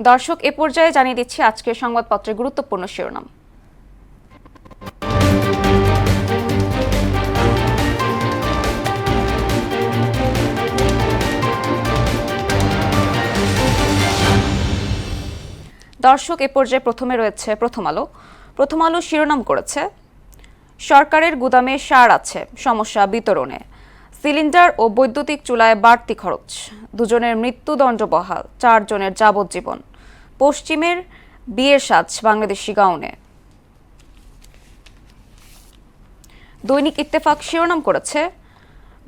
দর্শক, এ পর্যায়ে জানিয়ে দিচ্ছি আজকের সংবাদপত্রের গুরুত্বপূর্ণ শিরোনাম। দর্শক, এ পর্যায়ে প্রথমে রয়েছে প্রথম আলো। প্রথম আলো শিরোনাম করেছে, সরকারের গুদামে সার আছে, সমস্যা বিতরণে, সিলিন্ডার ও বৈদ্যুতিক চুলায় বাড়তি খরচ, দুজনের মৃত্যুদণ্ড বহাল, 4 জনের যাবজ্জীবন, পশ্চিমের বিয়ের সাজ বাংলাদেশি গাউনে। দৈনিক ইত্তেফাক শিরোনাম করেছে,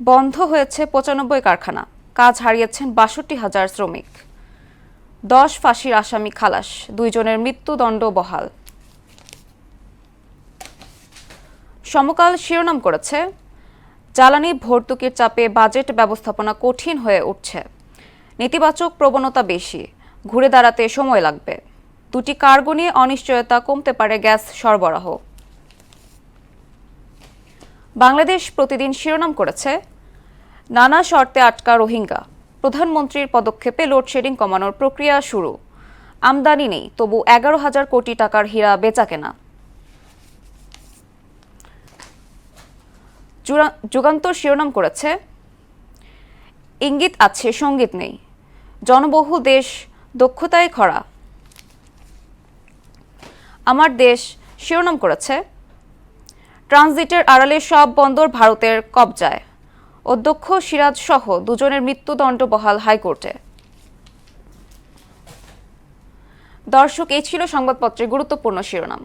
বন্ধ হয়েছে 95 কারখানা, কাজ হারিয়েছেন 62,000 শ্রমিক, 10 ফাঁসির আসামি খালাস, 2 জনের মৃত্যুদণ্ড বহাল। সমকাল শিরোনাম করেছে, জ্বালানি ভর্তুকির চাপে বাজেট ব্যবস্থাপনা কঠিন হয়ে উঠছে, নেতিবাচক প্রবণতা বেশি, ঘুরে দাঁড়াতে সময় লাগবে, 2টি কার্গো নিয়ে অনিশ্চয়তা, কমতে পারে গ্যাস সরবরাহ। বাংলাদেশ প্রতিদিন শিরোনাম করেছে, নানা শর্তে আটকা রোহিঙ্গা, প্রধানমন্ত্রীর পদক্ষেপে লোডশেডিং কমানোর প্রক্রিয়া শুরু, আমদানি নেই তবু 11,000 কোটি টাকার হীরা বেচাকেনা। যুগান্তর শিরোনাম করেছে, ইঙ্গিত আছে সঙ্গীত নেই, জনবহুল দেশ দক্ষতায় খরা। আমার দেশ শিরোনাম করেছে, ট্রানজিটের আড়ালে সব বন্দর ভারতের কবজায়, অধ্যক্ষ সিরাজ সহ 2 জনের মৃত্যুদণ্ড বহাল হাইকোর্টে। দর্শক, এই ছিল সংবাদপত্রের গুরুত্বপূর্ণ শিরোনাম।